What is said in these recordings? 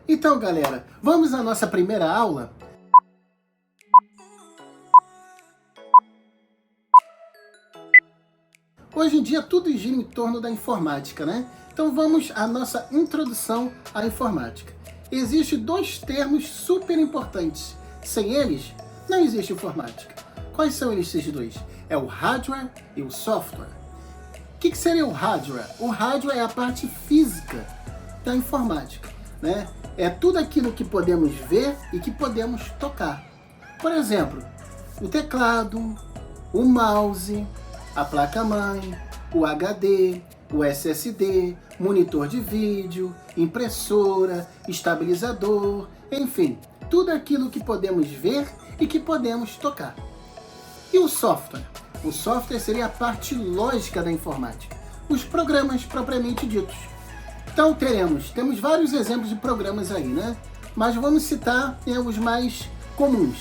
Então, galera, vamos à nossa primeira aula? Hoje em dia tudo gira em torno da informática, né? Então vamos à nossa introdução à informática. Existem dois termos super importantes. Sem eles, não existe informática. Quais são esses dois? É o hardware e o software. O que seria o hardware? O hardware é a parte física da informática, né? É tudo aquilo que podemos ver e que podemos tocar. Por exemplo, o teclado, o mouse, a placa-mãe, o HD, o SSD, monitor de vídeo, impressora, estabilizador, enfim, tudo aquilo que podemos ver e que podemos tocar. E o software? O software seria a parte lógica da informática, os programas propriamente ditos. Então temos vários exemplos de programas aí, né? Mas vamos citar os mais comuns,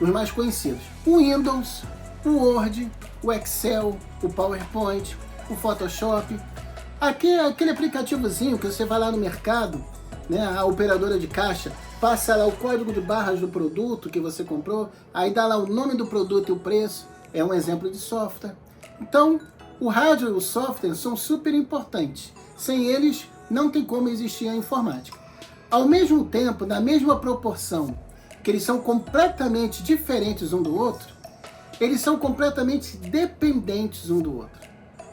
os mais conhecidos. O Windows, o Word, o Excel, o PowerPoint, o Photoshop. Aquele aplicativozinho que você vai lá no mercado, né, a operadora de caixa, passa lá o código de barras do produto que você comprou, aí dá lá o nome do produto e o preço, é um exemplo de software. Então, o hardware e o software são super importantes. Sem eles, não tem como existir a informática. Ao mesmo tempo, na mesma proporção que eles são completamente diferentes um do outro, eles são completamente dependentes um do outro.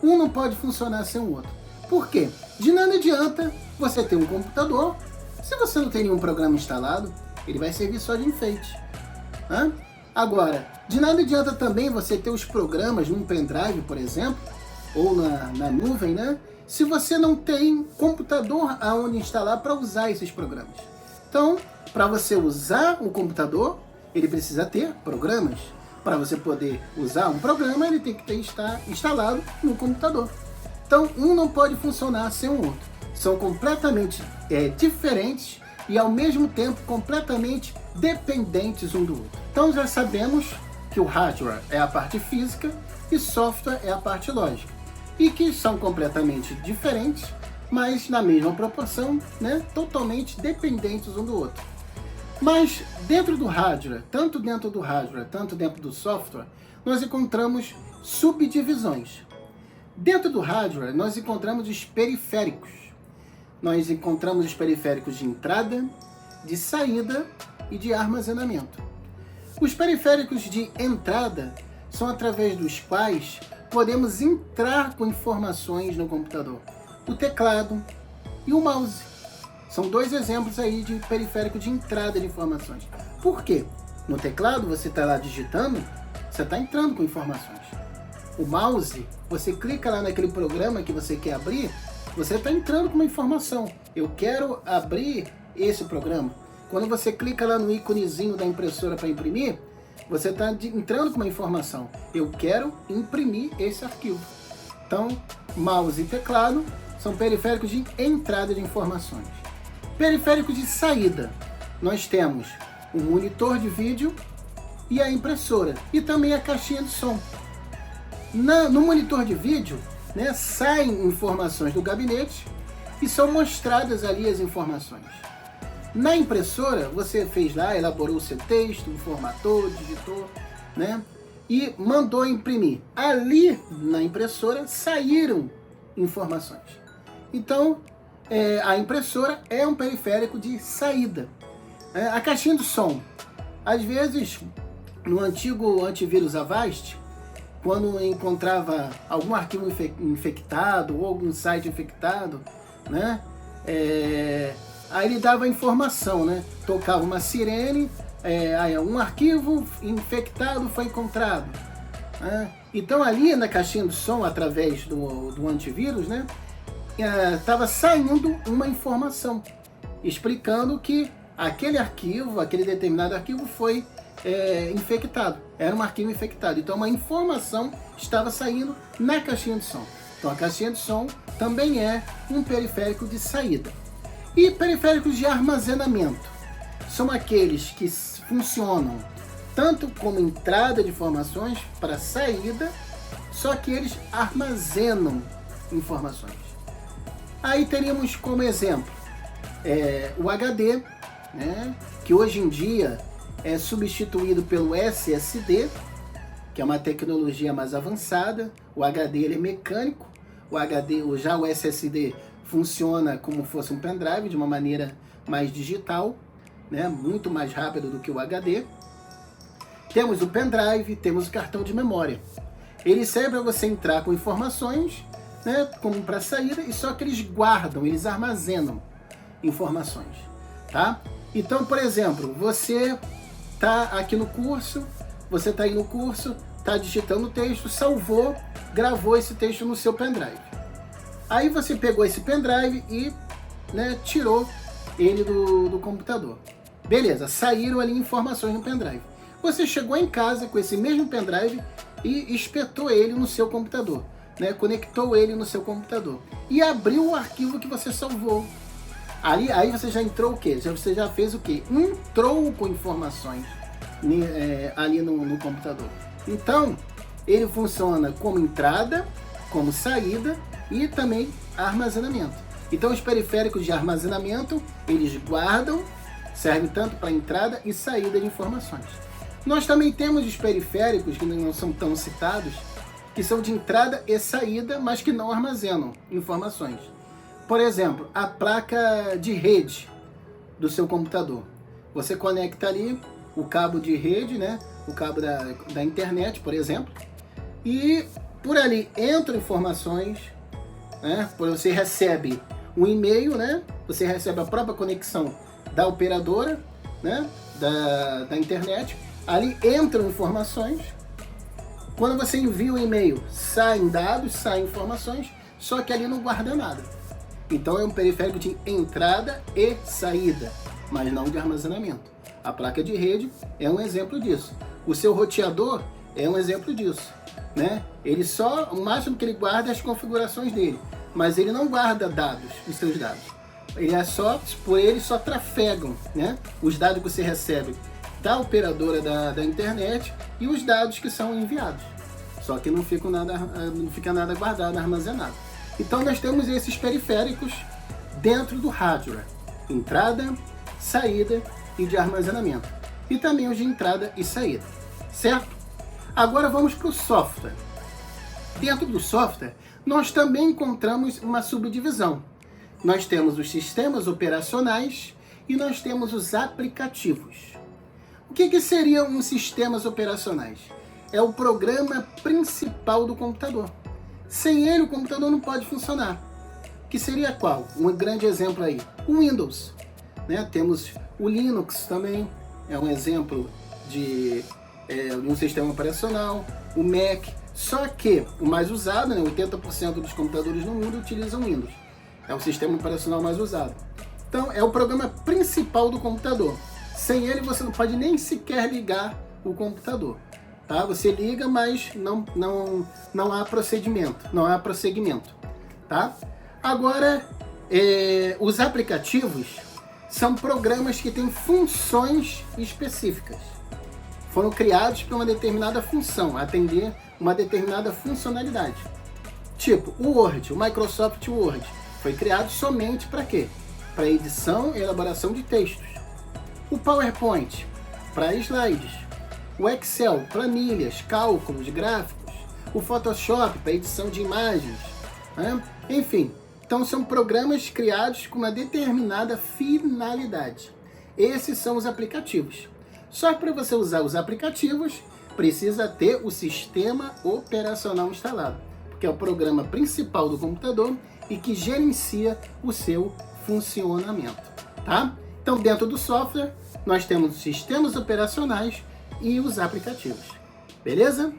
Um não pode funcionar sem o outro. Por quê? De nada adianta você ter um computador, se você não tem nenhum programa instalado, ele vai servir só de enfeite. Agora, de nada adianta também você ter os programas num pendrive, por exemplo, ou na nuvem, né? Se você não tem computador aonde instalar para usar esses programas. Então, para você usar um computador, ele precisa ter programas. Para você poder usar um programa, ele tem que estar instalado no computador. Então, um não pode funcionar sem o outro. São completamente diferentes e, ao mesmo tempo, completamente dependentes um do outro. Então, já sabemos que o hardware é a parte física e software é a parte lógica. E que são completamente diferentes, mas na mesma proporção, né, totalmente dependentes um do outro. Mas dentro do hardware, tanto dentro do software, nós encontramos subdivisões. Dentro do hardware, nós encontramos os periféricos. Nós encontramos os periféricos de entrada, de saída e de armazenamento. Os periféricos de entrada são através dos quais podemos entrar com informações no computador. O teclado e o mouse. São dois exemplos aí de periférico de entrada de informações. Por quê? No teclado você está lá digitando, você está entrando com informações. O mouse, você clica lá naquele programa que você quer abrir, você está entrando com uma informação. Eu quero abrir esse programa. Quando você clica lá no íconezinho da impressora para imprimir, você está entrando com uma informação. Eu quero imprimir esse arquivo. Então, mouse e teclado são periféricos de entrada de informações. Periférico de saída, nós temos o monitor de vídeo e a impressora, e também a caixinha de som. No monitor de vídeo, né, saem informações do gabinete e são mostradas ali as informações. Na impressora, você fez lá, elaborou o seu texto, formatou, digitou, né, e mandou imprimir. Ali, na impressora, saíram informações. Então, a impressora é um periférico de saída. A caixinha do som. Às vezes, no antigo antivírus Avast, quando encontrava algum arquivo infectado ou algum site infectado, né, aí ele dava informação, né? Tocava uma sirene, um arquivo infectado foi encontrado. Então ali na caixinha do som, através do antivírus, né, estava saindo uma informação explicando que aquele determinado arquivo foi infectado. Era um arquivo infectado. Então uma informação estava saindo na caixinha de som. Então a caixinha de som também é um periférico de saída. E periféricos de armazenamento são aqueles que funcionam tanto como entrada de informações para saída, só que eles armazenam informações. Aí teríamos como exemplo o HD, né, que hoje em dia é substituído pelo SSD, que é uma tecnologia mais avançada. O HD ele é mecânico, já o SSD funciona como fosse um pendrive, de uma maneira mais digital, né, muito mais rápido do que o HD. Temos o pendrive, temos o cartão de memória. Ele serve para você entrar com informações, né, como para saída, e só que eles guardam, eles armazenam informações, tá? Então, por exemplo, você tá aqui no curso, você tá aí no curso, tá digitando o texto, salvou, gravou esse texto no seu pendrive. Aí você pegou esse pendrive e, né, tirou ele do computador. Beleza, saíram ali informações no pendrive. Você chegou em casa com esse mesmo pendrive e espetou ele no seu computador, né? Conectou ele no seu computador e abriu o arquivo que você salvou. Aí você já entrou o quê? Você já fez o quê? Entrou com informações ali no computador. Então, ele funciona como entrada, como saída e também armazenamento. Então, os periféricos de armazenamento, eles guardam, servem tanto para entrada e saída de informações. Nós também temos os periféricos, que não são tão citados, que são de entrada e saída, mas que não armazenam informações. Por exemplo, a placa de rede do seu computador. Você conecta ali o cabo de rede, né? O cabo da internet, por exemplo, e por ali entram informações, né? Você recebe um e-mail, né? Você recebe a própria conexão da operadora, né? Da internet. Ali entram informações. Quando você envia o e-mail, saem dados, saem informações, só que ali não guarda nada. Então é um periférico de entrada e saída, mas não de armazenamento. A placa de rede é um exemplo disso. O seu roteador é um exemplo disso, né? O máximo que ele guarda é as configurações dele, mas ele não guarda dados, os seus dados. Por ele só trafegam, né? Os dados que você recebe da operadora da internet e os dados que são enviados. Só que não fica nada guardado, armazenado. Então nós temos esses periféricos dentro do hardware: entrada, saída e de armazenamento. E também os de entrada e saída, certo? Agora vamos para o software. Dentro do software, nós também encontramos uma subdivisão. Nós temos os sistemas operacionais e nós temos os aplicativos. O que seriam os sistemas operacionais? É o programa principal do computador. Sem ele, o computador não pode funcionar. Que seria qual? Um grande exemplo aí, o Windows, né? Temos o Linux também, é um exemplo de um sistema operacional, o Mac. Só que o mais usado, né? 80% dos computadores no mundo utilizam Windows. É o sistema operacional mais usado. Então, é o programa principal do computador. Sem ele, você não pode nem sequer ligar o computador. Tá? Você liga, mas não há procedimento, não há prosseguimento. Tá? Agora, os aplicativos são programas que têm funções específicas. Foram criados para uma determinada função, atender uma determinada funcionalidade. Tipo, o Word, o Microsoft Word, foi criado somente para quê? Para edição e elaboração de textos. O PowerPoint, para slides. O Excel, planilhas, cálculos, gráficos. O Photoshop, para edição de imagens. Né? Enfim, então são programas criados com uma determinada finalidade. Esses são os aplicativos. Só que para você usar os aplicativos, precisa ter o sistema operacional instalado, porque é o programa principal do computador e que gerencia o seu funcionamento. Tá? Então, dentro do software, nós temos os sistemas operacionais e os aplicativos. Beleza?